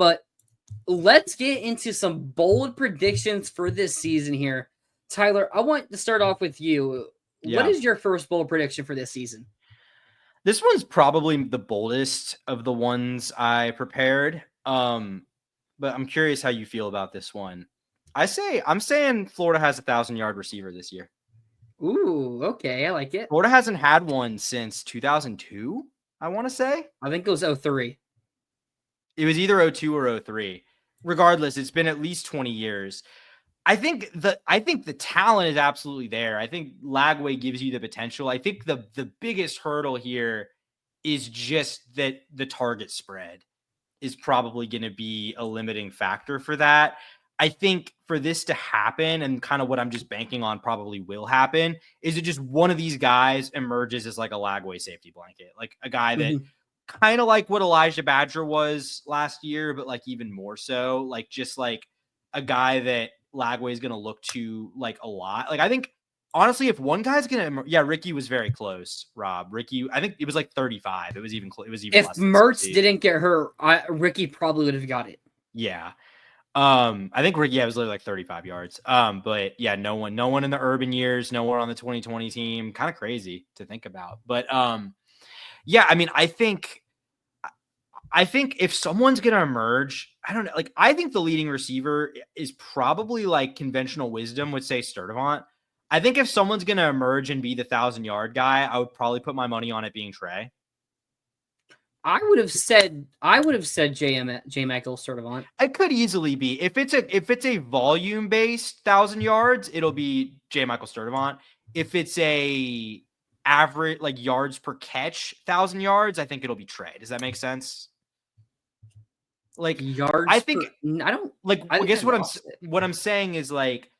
But let's get into some bold predictions for this season here. Tyler, I want to start off with you. Yeah. What is your first bold prediction for this season? This one's probably the boldest of the ones I prepared. But I'm curious how you feel about this one. I'm saying Florida has a 1,000-yard receiver this year. Ooh, okay, I like it. Florida hasn't had one since 2002, I want to say. I think it was 03. It was either 02 or 03. Regardless, it's been at least 20 years. I think the talent is absolutely there. I think Lagway gives you the potential. I think the biggest hurdle here is just that the target spread is probably going to be a limiting factor for that. I think for this to happen, and kind of what I'm just banking on probably will happen, is it just one of these guys emerges as like a Lagway safety blanket, like a guy that kind of like what Elijah Badger was last year, but like even more so, like just like a guy that Lagway is going to look to like a lot. Like I think honestly, if one guy's going to, Ricky was very close. Rob, Ricky, I think it was like 35. It was even If less Mertz didn't get hurt, Ricky probably would have got it. Yeah. I think Ricky was literally like 35 yards. But yeah, no one in the urban years, no one on the 2020 team. Kind of crazy to think about. But yeah, I mean, I think if someone's going to emerge, I don't know. Like, I think the leading receiver is probably like conventional wisdom would say Sturdivant. I think if someone's going to emerge and be the 1,000-yard guy, I would probably put my money on it being Trey. I would have said J. Michael Sturdivant. It could easily be. If it's a volume based 1,000 yards, it'll be J. Michael Sturdivant. If it's a average like yards per catch 1,000 yards, I think it'll be Trey. Does that make sense? Like yards, I think I don't like. I guess what I'm saying is like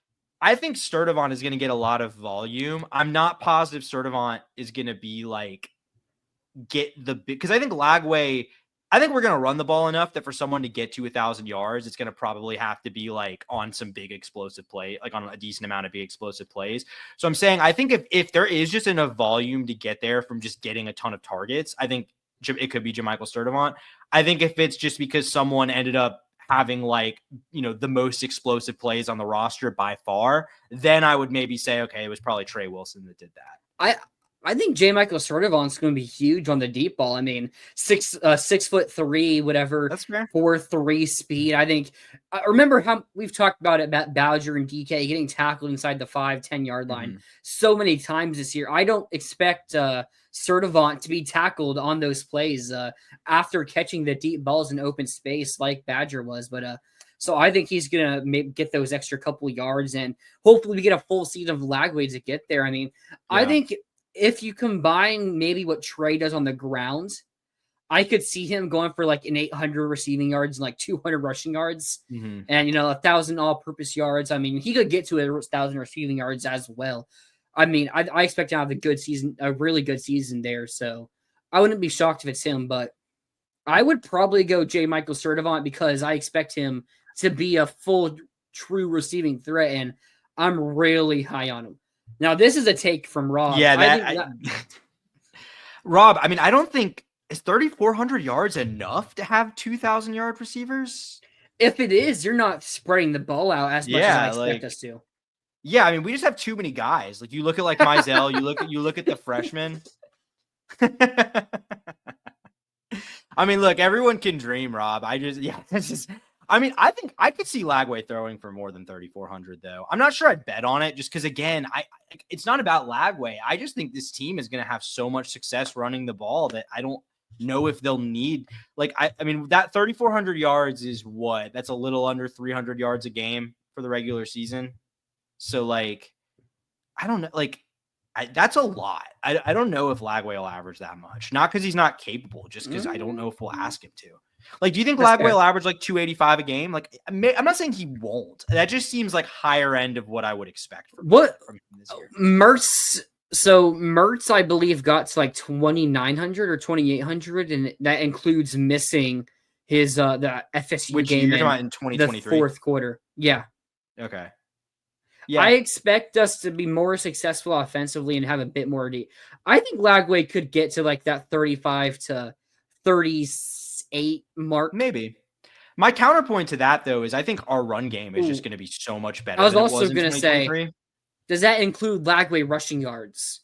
I think Sturdivant is going to get a lot of volume. I'm not positive Sturdivant is going to be like get the big, because I think Lagway, I think we're going to run the ball enough that for someone to get to 1,000 yards, it's going to probably have to be like on some big explosive play, like on a decent amount of big explosive plays. So I'm saying, I think if there is just enough volume to get there from just getting a ton of targets, I think it could be Jamichael Sturdivant. I think if it's just because someone ended up having like, the most explosive plays on the roster by far, then I would maybe say, okay, it was probably Trey Wilson that did that. I think J. Michael Sturdivant's going to be huge on the deep ball. I mean, 6'3", whatever. That's fair. 4.3 speed. I remember how we've talked about it about Badger and DK getting tackled inside the 5-10 yard line so many times this year. I don't expect Sturdivant to be tackled on those plays after catching the deep balls in open space like Badger was. But so I think he's going to get those extra couple yards, and hopefully we get a full season of Lagway to get there. I mean, I think if you combine maybe what Trey does on the ground, I could see him going for like an 800 receiving yards and like 200 rushing yards and, 1,000 all-purpose yards. I mean, he could get to 1,000 receiving yards as well. I mean, I expect to have a really good season there. So I wouldn't be shocked if it's him, but I would probably go J. Michael Sturdivant because I expect him to be a full, true receiving threat, and I'm really high on him. Now, this is a take from Rob. Yeah, Rob, I mean, I don't think, is 3,400 yards enough to have 2,000-yard receivers? If it is, you're not spreading the ball out as much as I expect us to. Yeah, I mean, we just have too many guys. Like, you look at like Mizell, you look at the freshmen. I mean, look, everyone can dream, Rob. I mean, I think I could see Lagway throwing for more than 3,400, though. I'm not sure I'd bet on it just because, again, it's not about Lagway. I just think this team is going to have so much success running the ball that I don't know if they'll need. Like, I mean, that 3,400 yards is what? That's a little under 300 yards a game for the regular season. So, like, I don't know. Like, that's a lot. I don't know if Lagway will average that much. Not because he's not capable, just because I don't know if we'll ask him to. Like, do you think Lagway will average like 285 a game? Like, I'm not saying he won't. That just seems like higher end of what I would expect from him this year. Mertz, I believe, got to like 2,900 or 2,800, and that includes missing his the FSU game in 2023, the fourth quarter. Yeah. Okay. Yeah. I expect us to be more successful offensively and have a bit more. I think Lagway could get to like that 35 to 38 mark. Maybe. My counterpoint to that, though, is I think our run game is just Ooh, going to be so much I better was than it also was in gonna say, 2023. does that include Lagway rushing yards?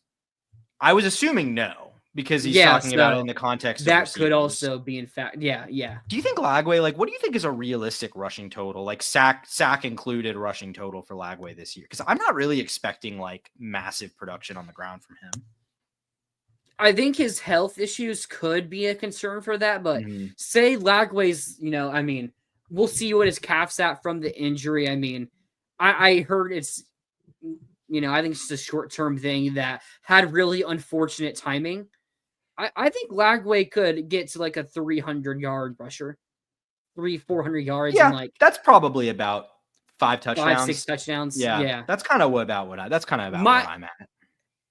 I was assuming no, because he's Yeah, talking about it in so the context of that could receivers. also be in fact. Yeah, yeah. Do you think Lagway, like, what do you think is a realistic rushing total, like sack included rushing total for Lagway this year? Because I'm not really expecting like massive production on the ground from him. I think his health issues could be a concern for that, but Mm-hmm. say Lagway's, I mean, we'll see what his calf's at from the injury. I mean, I heard it's, I think it's a short term thing that had really unfortunate timing. I think Lagway could get to like a 300-yard rusher, 400 yards and Yeah, like that's probably about 5 five, six touchdowns. touchdowns. Yeah, Yeah. that's kind of that's kind of about where My I'm at.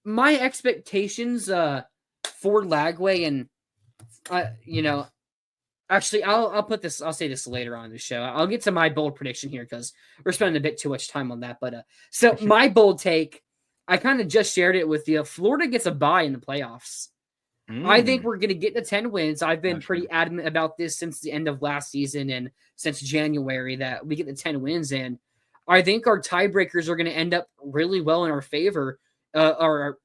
my expectations for Lagway and you know, actually I'll put this I'll say this later on in the show. I'll get to my bold prediction here because we're spending a bit too much time on that. But so my bold take, I kind of just shared it with you. Florida gets a bye in the playoffs. I think Mm, we're going to get to 10 wins. I've been gotcha. pretty adamant about this since the end of last season and since January that we get the 10 wins. And I think our tiebreakers are going to end up really well in our favor, our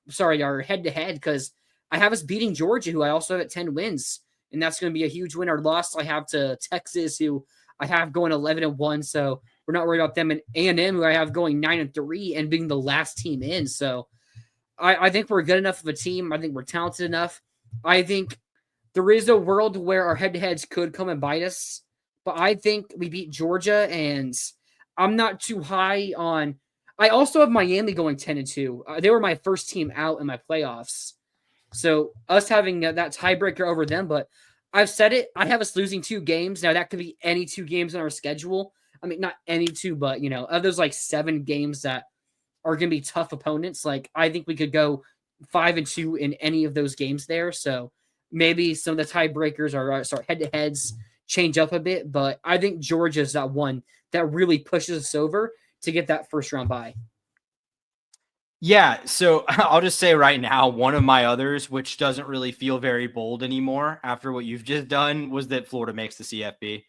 head to head, because I have us beating Georgia, who I also have at 10 wins. And that's going to be a huge win or loss. I have to Texas, who I have going 11-1. So we're not worried about them. And A&M, who I have going 9-3 and being the last team in. So I think we're good enough of a team. I think we're talented enough. I think there is a world where our head to heads could come and bite us, but I think we beat Georgia, and I'm not too high on. I also have Miami going 10-2. They were my first team out in my playoffs, so us having that tiebreaker over them. But I've said it. I have us losing 2 games. Now that could be any 2 games on our schedule. I mean, not any two, but of those like 7 games that are going to be tough opponents. Like I think we could go 5-2 in any of those games there. So maybe some of the tiebreakers are sorry head to heads change up a bit, but I think Georgia's that one that really pushes us over to get that first round bye. Yeah, so I'll just say right now, one of my others, which doesn't really feel very bold anymore after what you've just done, was that Florida makes the CFB.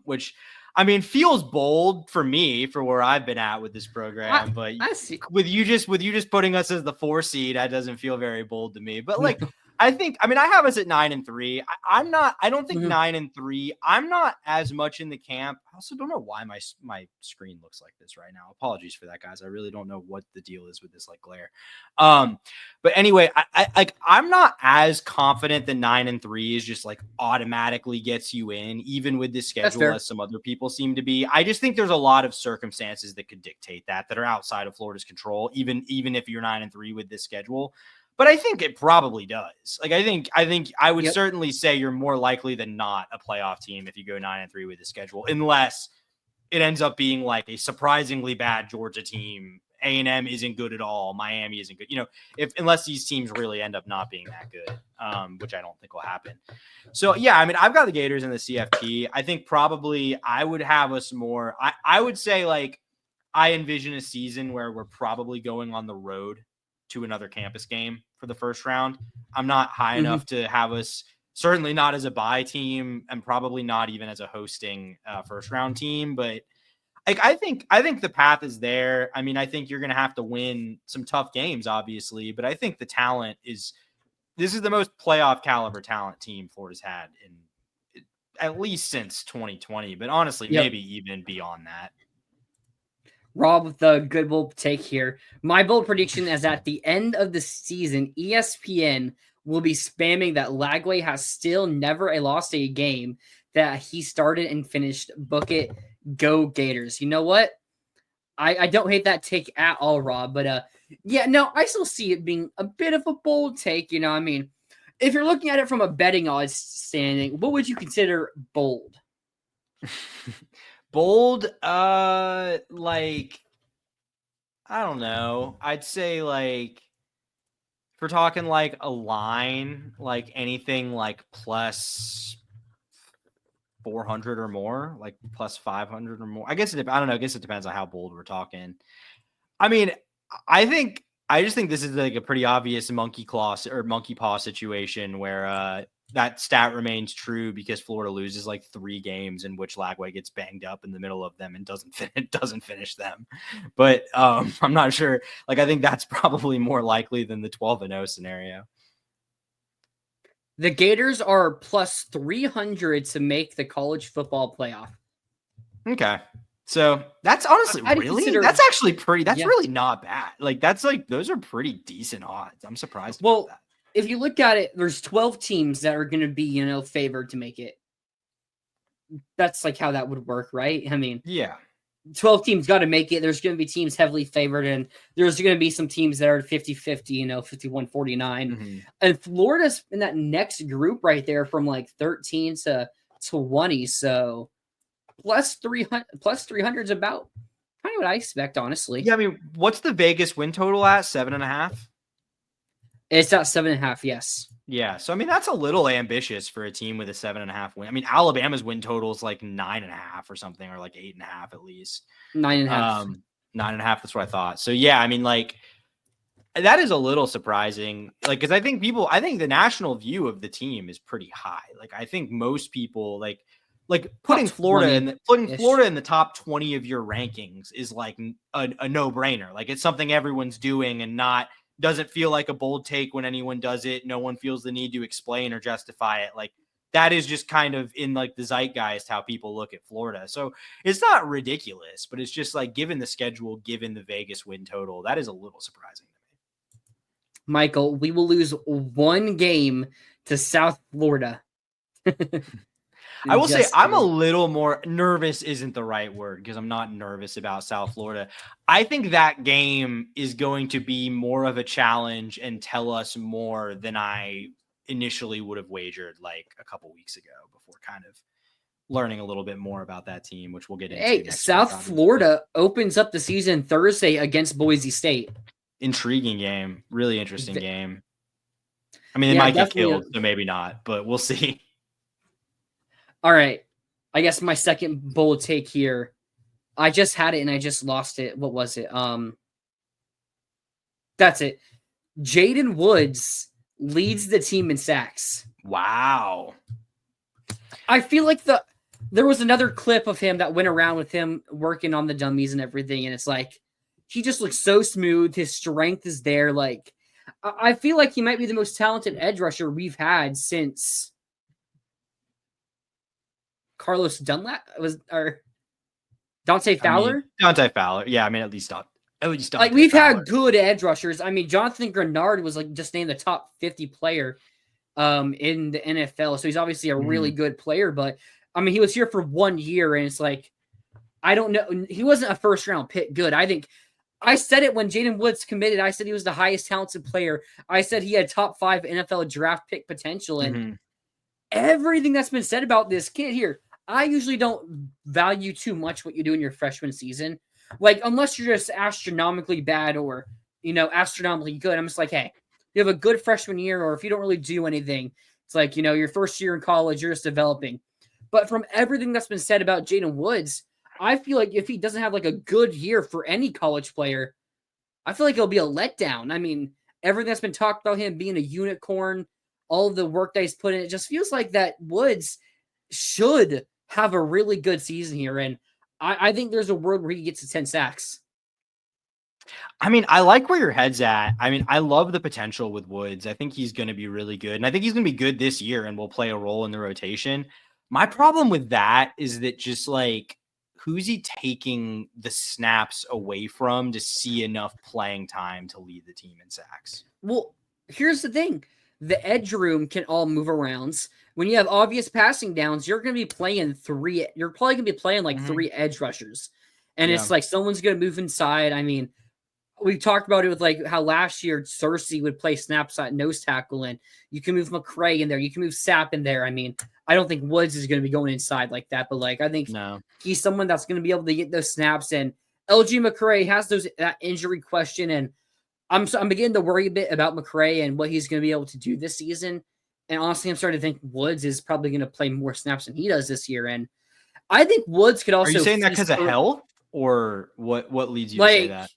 Which I mean feels bold for me for where I've been at with this I program, but I see. with you just putting us as the 4 seed, that doesn't feel very bold to me. But like I mean, I have us at 9-3. I don't think Mhm. 9-3. I'm not as much in the camp. I also don't know why my screen looks like this right now. Apologies for that, guys. I really don't know what the deal is with this like glare. Um, but anyway, I'm not as confident that 9-3 is just like automatically gets you in, even with this That's schedule, fair. as some other people seem to be. I just think there's a lot of circumstances that could dictate that are outside of Florida's control, even if you're 9-3 with this schedule. But I think it probably does. Like I think I would Yep. certainly say you're more likely than not a playoff team if you go 9-3 with the schedule, unless it ends up being like a surprisingly bad Georgia team. A&M isn't good at all. Miami isn't good. Unless these teams really end up not being that good, which I don't think will happen. So yeah, I mean, I've got the Gators in the CFP. I think probably I would have us more. I would say like I envision a season where we're probably going on the road to another campus game for the first round. I'm not high Mhm. enough to have us, certainly not as a bye team and probably not even as a hosting first round team, but like I think the path is there. I mean, I think you're going to have to win some tough games obviously, but I think the talent is this is the most playoff caliber talent team Florida's had in at least since 2020, but honestly Yep. maybe even beyond that. Rob with the good bold take here. My bold prediction is at the end of the season, ESPN will be spamming that Lagway has still never lost a game that he started and finished. Book it, go Gators. You know what? I don't hate that take at all, Rob. But yeah, no, I still see it being a bit of a bold take. I mean, if you're looking at it from a betting odds standing, what would you consider bold? Bold, like I don't know. I'd say like if we're talking like a line, like anything like plus 400 or more, like plus 500 or more. I don't know. I guess it depends on how bold we're talking. I mean, I just think this is like a pretty obvious monkey claw or monkey paw situation where that stat remains true because Florida loses like 3 games in which Lagway gets banged up in the middle of them and doesn't finish them. But I'm not sure. Like, I think that's probably more likely than the 12-0 scenario. The Gators are plus 300 to make the college football playoff. Okay. So that's honestly that's actually pretty, that's really not bad. Like, that's like, those are pretty decent odds. I'm surprised about that. If you look at it, there's 12 teams that are going to be, favored to make it. That's like how that would work, right? I mean, yeah, 12 teams got to make it. There's going to be teams heavily favored, and there's going to be some teams that are 50-50, 51-49. Mm-hmm. And Florida's in that next group right there from like 13 to 20. So plus 300 is about kind of what I expect, honestly. Yeah, I mean, what's the Vegas win total at? 7.5? It's at 7.5, yes. Yeah, so I mean, that's a little ambitious for a team with a 7.5 win. I mean, Alabama's win total is like 9.5 or something, or like 8.5 at least. 9.5. 9.5. That's what I thought. So yeah, I mean, like, that is a little surprising. Like, because I think the national view of the team is pretty high. Like, I think most people like putting Florida in the top 20 of your rankings is like a no-brainer. Like, it's something everyone's doing and doesn't feel like a bold take when anyone does it. No one feels the need to explain or justify it. Like, that is just kind of in like the zeitgeist how people look at Florida. So it's not ridiculous, but it's just like, given the schedule, given the Vegas win total, that is a little surprising to me. Michael, we will lose 1 game to South Florida. I will say I'm a little more nervous, isn't the right word, because I'm not nervous about South Florida. I think that game is going to be more of a challenge and tell us more than I initially would have wagered like a couple weeks ago before kind of learning a little bit more about that team, which we'll get into. Hey, South Florida opens up the season Thursday against Boise State. Intriguing game. Really interesting game. I mean, they might get killed, so maybe not, but we'll see. All right. I guess my second bold take here. I just had it and I just lost it. What was it? That's it. Jaden Woods leads the team in sacks. Wow. I feel like there was another clip of him that went around with him working on the dummies and everything, and it's like he just looks so smooth. His strength is there. Like, I feel like he might be the most talented edge rusher we've had since Carlos Dunlap or Dante Fowler. Dante Fowler. Yeah, I mean, at least Dante like, we've Fowler. had good edge rushers. I mean, Jonathan Grenard was like just named the top 50 player in the NFL. So he's obviously a really good player, but I mean, he was here for 1 year, and it's like, I don't know. He wasn't a first round pick good. I think I said it when Jaden Woods committed. I said he was the highest talented player. I said he had top 5 NFL draft pick potential, and everything that's been said about this kid here, I usually don't value too much what you do in your freshman season. Like, unless you're just astronomically bad or, astronomically good. I'm just like, hey, you have a good freshman year, or if you don't really do anything, it's like, your first year in college, you're just developing. But from everything that's been said about Jaden Woods, I feel like if he doesn't have like a good year for any college player, I feel like it'll be a letdown. I mean, everything that's been talked about him being a unicorn, all of the work that he's put in, it just feels like that Woods should have a really good season here. And I think there's a world where he gets to 10 sacks. I mean, I like where your head's at. I mean, I love the potential with Woods. I think he's going to be really good. And I think he's going to be good this year and will play a role in the rotation. My problem with that is that just like, who's he taking the snaps away from to see enough playing time to lead the team in sacks? Well, here's the thing. The edge room can all move around. When you have obvious passing downs, you're going to be playing 3. You're probably going to be playing like 3 edge rushers. And it's like someone's going to move inside. I mean, we talked about it with like how last year Cersei would play snaps at nose tackle, and you can move McCray in there. You can move Sapp in there. I mean, I don't think Woods is going to be going inside like that, but like I think he's someone that's going to be able to get those snaps. And LG McCray has that injury question, and I'm beginning to worry a bit about McCray and what he's going to be able to do this season. And honestly, I'm starting to think Woods is probably going to play more snaps than he does this year. And I think Woods could also. Are you saying that because of health, or what leads you to say that?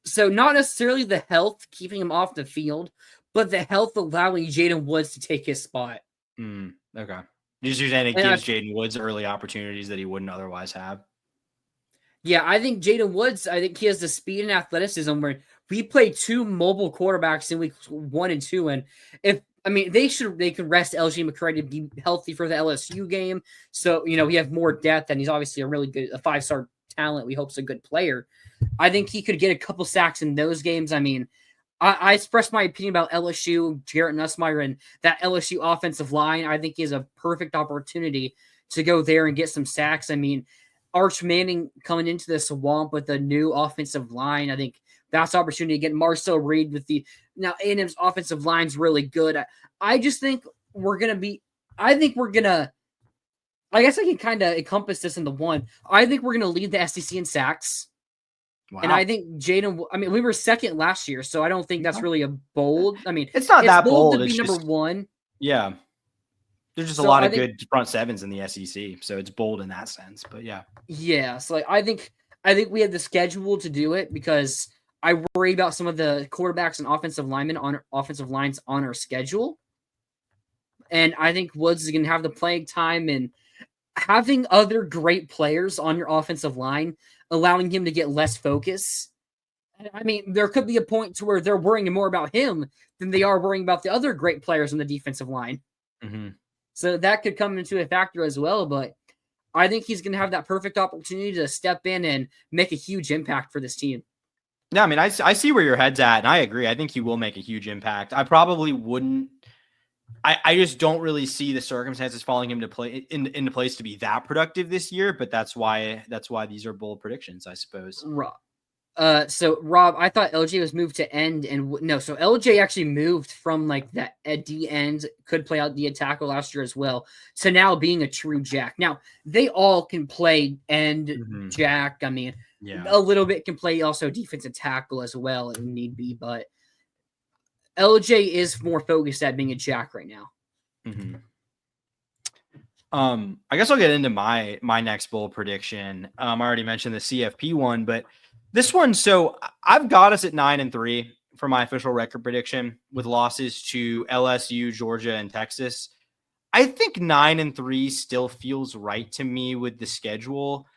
So not necessarily the health keeping him off the field, but the health allowing Jaden Woods to take his spot. Okay. You're saying it gives Jaden Woods early opportunities that he wouldn't otherwise have? Yeah, I think Jaden Woods, I think he has the speed and athleticism where we play 2 mobile quarterbacks in weeks 1 and 2. And they could rest LG McCray to be healthy for the LSU game. So, we have more depth, and he's obviously a 5-star talent. We hope he's a good player. I think he could get a couple sacks in those games. I expressed my opinion about LSU, Jarrett Nussmeier, and that LSU offensive line. I think he has a perfect opportunity to go there and get some sacks. Arch Manning coming into the swamp with a new offensive line. I think that's opportunity to get Marcel Reed with now A&M's offensive line's really good. I just think we're going to I guess I can kind of encompass this into one. I think we're going to lead the SEC in sacks. Wow. And I think Jaden, we were second last year, so I don't think that's really a bold. It's not that bold to be number one. Yeah. There's just a lot of good front sevens in the SEC, so it's bold in that sense. But yeah. Yeah, so I think we have the schedule to do it because I worry about some of the quarterbacks and offensive linemen on offensive lines on our schedule. And I think Woods is going to have the playing time, and having other great players on your offensive line, allowing him to get less focus. There could be a point to where they're worrying more about him than they are worrying about the other great players on the defensive line. Mm-hmm. So that could come into a factor as well. But I think he's going to have that perfect opportunity to step in and make a huge impact for this team. Yeah, I see where your head's at, and I agree. I think he will make a huge impact. I probably wouldn't. I just don't really see the circumstances falling him into place to be that productive this year. But that's why these are bold predictions, I suppose. So Rob, I thought LJ was moved to end, and no, so LJ actually moved from that at D end, could play out the tackle last year as well, to now being a true jack. Now they all can play end jack. A little bit can play also defensive tackle as well if need be, but LJ is more focused at being a jack right now. Mm-hmm. I guess I'll get into my next bold prediction. I already mentioned the CFP one, but this one, so I've got us at 9-3 for my official record prediction with losses to LSU, Georgia, and Texas. I think 9-3 still feels right to me with the schedule,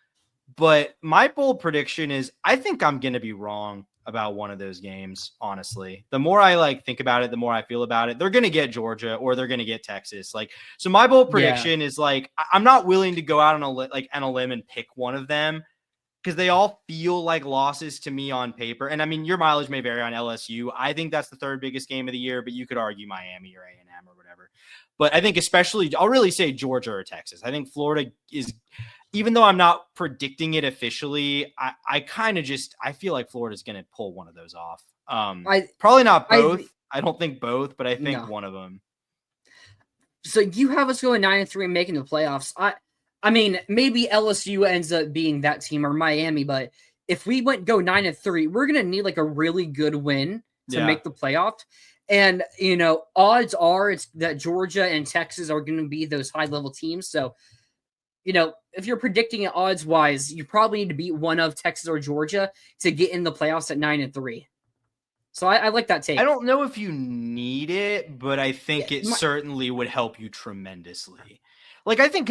but my bold prediction is I think I'm going to be wrong about one of those games, honestly. The more I think about it, the more I feel about it. They're going to get Georgia or they're going to get Texas. So my bold prediction is I'm not willing to go out on a limb and pick one of them because they all feel like losses to me on paper. And your mileage may vary on LSU. I think that's the third biggest game of the year, but you could argue Miami or A&M or whatever. But I think especially, I'll really say Georgia or Texas. I think Florida is, even though I'm not predicting it officially, I feel like Florida's going to pull one of those off. Probably not both. I don't think both, but I think one of them. So you have us going 9-3 and making the playoffs. Maybe LSU ends up being that team or Miami, but if we go 9-3, we're going to need a really good win to make the playoff. And, odds are it's that Georgia and Texas are going to be those high-level teams. So, if you're predicting it odds-wise, you probably need to beat one of Texas or Georgia to get in the playoffs at 9-3. So I like that take. I don't know if you need it, but I think it certainly would help you tremendously. I think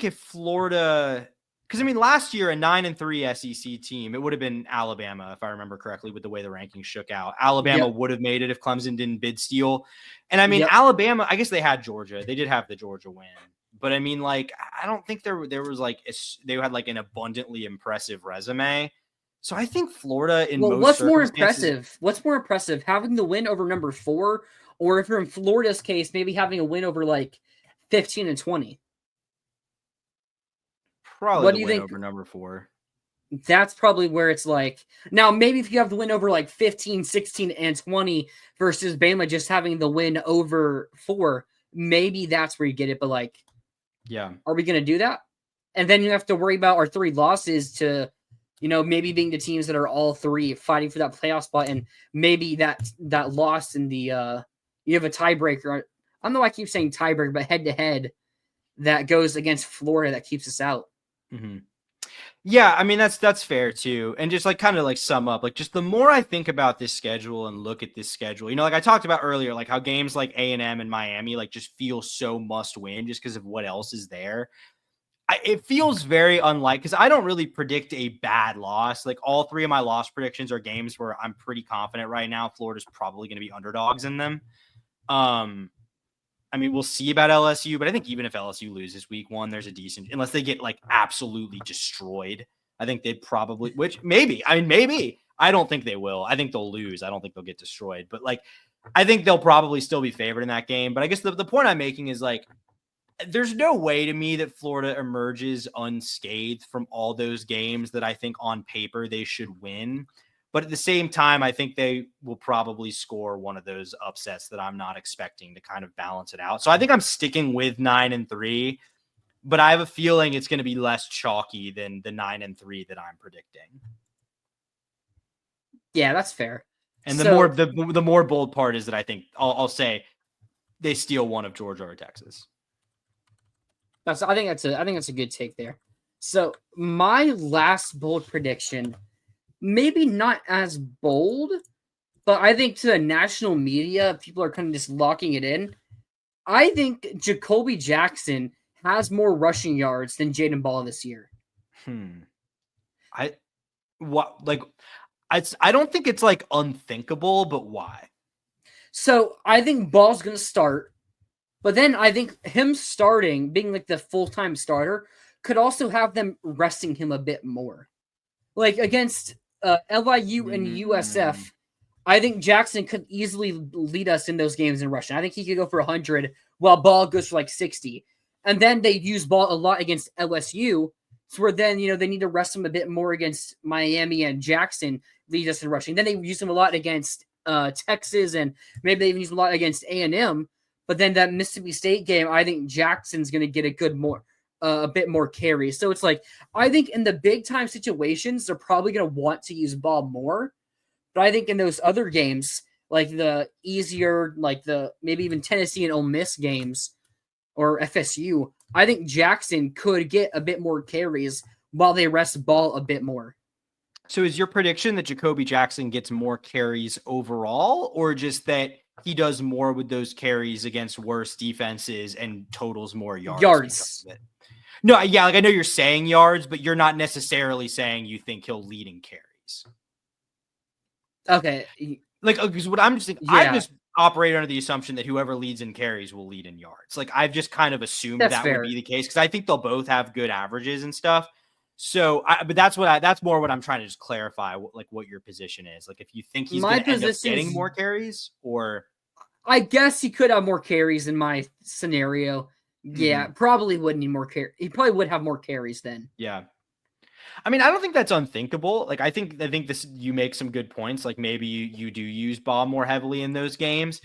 if Florida, because last year a 9-3 SEC team, it would have been Alabama, if I remember correctly, with the way the rankings shook out. Alabama would have made it if Clemson didn't bid steal. And Alabama, I guess they had Georgia. They did have the Georgia win. But I don't think there was they had an abundantly impressive resume. So I think Florida what's more impressive? What's more impressive, having the win over number 4, or if you're in Florida's case, maybe having a win over 15-20? Probably what do you think over number 4? That's probably where it's now maybe if you have the win over 15, 16, and 20 versus Bama just having the win over 4, maybe that's where you get it. But are we going to do that? And then you have to worry about our 3 losses to, maybe being the teams that are all 3 fighting for that playoff spot, and maybe that loss in the you have a tiebreaker. I don't know why I keep saying tiebreaker, but head-to-head that goes against Florida that keeps us out. Mm-hmm. Yeah, I mean that's fair too. And just like kind of like sum up, like just the more I think about this schedule and look at this schedule, like I talked about earlier, like how games like A&M and Miami like just feel so must win just because of what else is there. It feels very unlike, because I don't really predict a bad loss. Like all three of my loss predictions are games where I'm pretty confident right now Florida's probably going to be underdogs in them. I mean, we'll see about LSU, but I think even if LSU loses week one, there's a decent, unless they get like absolutely destroyed. I think they'd probably, which maybe, maybe. I don't think they will. I think they'll lose. I don't think they'll get destroyed, but like, I think they'll probably still be favored in that game. But I guess the point I'm making is like, there's no way to me that Florida emerges unscathed from all those games that I think on paper they should win. But at the same time, I think they will probably score one of those upsets that I'm not expecting to kind of balance it out. So I think I'm sticking with 9-3, but I have a feeling it's going to be less chalky than the 9-3 that I'm predicting. Yeah, that's fair. And the more bold part is that I think I'll say they steal one of Georgia or Texas. I think that's a good take there. So my last bold prediction, maybe not as bold, but I think to the national media, people are kind of just locking it in. I think Jacoby Jackson has more rushing yards than Jaden Ball this year. I don't think it's like unthinkable, but why? So I think Ball's going to start. But then I think him starting, being like the full-time starter, could also have them resting him a bit more. Like against LIU and USF, I think Jackson could easily lead us in those games in rushing. I think he could go for 100 while Ball goes for like 60. And then they use Ball a lot against LSU, so where then, they need to rest him a bit more against Miami, and Jackson lead us in rushing. Then they use him a lot against Texas, and maybe they even use him a lot against A&M. But then that Mississippi State game, I think Jackson's going to get a bit more carry. So it's like, I think in the big time situations, they're probably going to want to use Ball more. But I think in those other games, like the easier, like the maybe even Tennessee and Ole Miss games or FSU, I think Jackson could get a bit more carries while they rest Ball a bit more. So is your prediction that Jacoby Jackson gets more carries overall, or just that he does more with those carries against worse defenses and totals more yards? No, yeah, like I know you're saying yards, but you're not necessarily saying you think he'll lead in carries. Okay. Like, because what I'm just thinking, I just operate under the assumption that whoever leads in carries will lead in yards. Like, I've just kind of assumed that would be the case, because I think they'll both have good averages and stuff. So, but that's more what I'm trying to just clarify, what your position is. Like, if you think he's going to end up getting more carries, or I guess he could have more carries in my scenario. Yeah, probably would need more carries. He probably would have more carries then. Yeah. I mean, I don't think that's unthinkable. Like, I think you make some good points. Like, maybe you do use Ball more heavily in those games.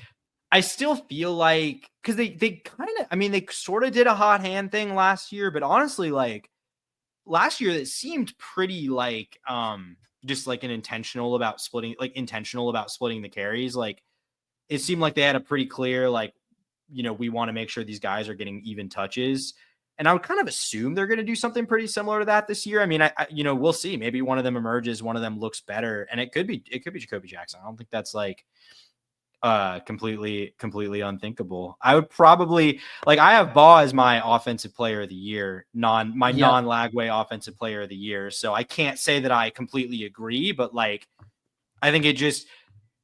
I still feel like, because they kind of, they sort of did a hot hand thing last year, but honestly, like last year, it seemed pretty like just like intentional about splitting the carries. Like, it seemed like they had a pretty clear, like, we want to make sure these guys are getting even touches. And I would kind of assume they're going to do something pretty similar to that this year. I mean, we'll see. Maybe one of them emerges, one of them looks better, and it could be Jacoby Jackson. I don't think that's like completely unthinkable. I would probably, like, I have Ball as my offensive player of the year, non-Lagway offensive player of the year. So I can't say that I completely agree, but like, I think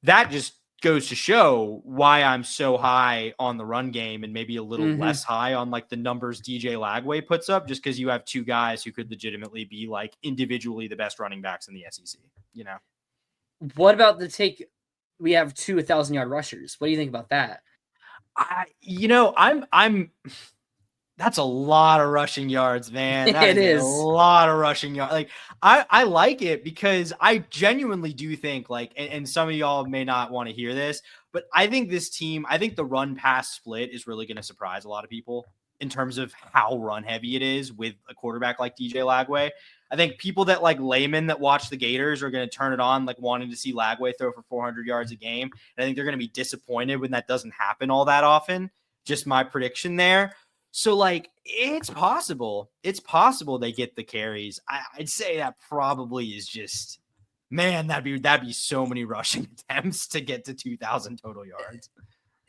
that just goes to show why I'm so high on the run game and maybe a little less high on like the numbers DJ Lagway puts up, just because you have two guys who could legitimately be like individually the best running backs in the SEC, What about the take? We have 2 1,000-yard rushers. What do you think about that? I'm that's a lot of rushing yards, man. That is a lot of rushing yards. Like, I like it because I genuinely do think, like, and some of y'all may not want to hear this, but I think this team, I think the run pass split is really going to surprise a lot of people in terms of how run heavy it is with a quarterback like DJ Lagway. I think people that like laymen that watch the Gators are going to turn it on, like wanting to see Lagway throw for 400 yards a game. And I think they're going to be disappointed when that doesn't happen all that often. Just my prediction there. So like it's possible. It's possible they get the carries. I'd say that probably is just, man, that'd be so many rushing attempts to get to 2,000 total yards.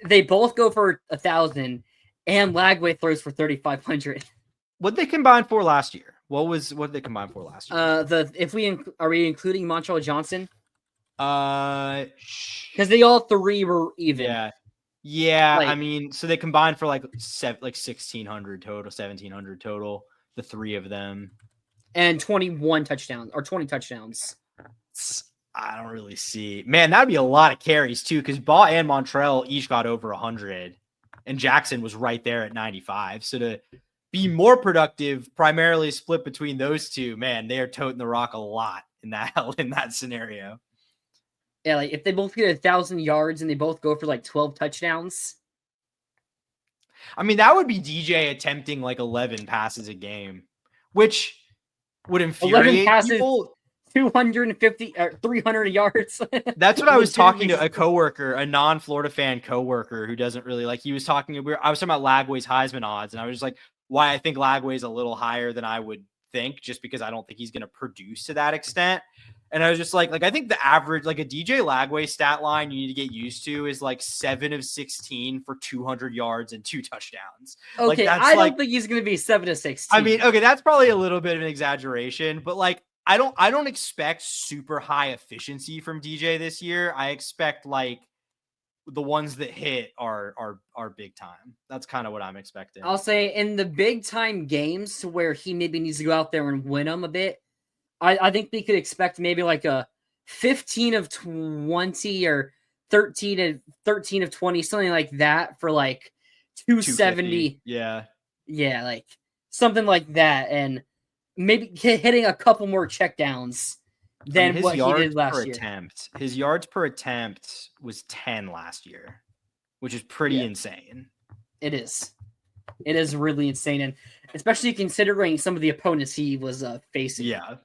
They both go for 1,000, and Lagway throws for 3,500. What they combined for last year? What did they combine for last year? Are we including Montreal Johnson? Because they all three were even. Yeah. Like, I mean, so they combined for like 1,600 total, 1,700 total, the three of them, and 21 touchdowns or 20 touchdowns. I don't really see. Man, that'd be a lot of carries too, because Baugh and Montreal each got over 100, and Jackson was right there at 95. So to be more productive, primarily split between those two, man, they are toting the rock a lot in that scenario. Yeah, like if they both get 1,000 yards and they both go for like 12 touchdowns. I mean, that would be DJ attempting like 11 passes a game, which would infuriate 11 passes, people. 250 or 300 yards. That's what I was talking to a coworker, a non-Florida fan coworker who doesn't really like. He was talking. I was talking about Lagway's Heisman odds, and I was just like, why I think Lagway's a little higher than I would think, just because I don't think he's going to produce to that extent. And I was just like I think the average, like a DJ Lagway stat line you need to get used to is like 7 of 16 for 200 yards and 2 touchdowns. Okay, like, I don't think he's going to be 7 of 16. I mean, okay, that's probably a little bit of an exaggeration, but like I don't expect super high efficiency from DJ this year. I expect like the ones that hit are big time. That's kind of what I'm expecting. I'll say in the big time games where he maybe needs to go out there and win them a bit, I think we could expect maybe like a 15 of 20 or 13 of 20, something like that for like 270. Yeah, like something like that, and maybe hitting a couple more checkdowns than what he did last year. His yards per attempt was 10 last year, which is pretty insane. It is. It is really insane, and especially considering some of the opponents he was facing. Yeah.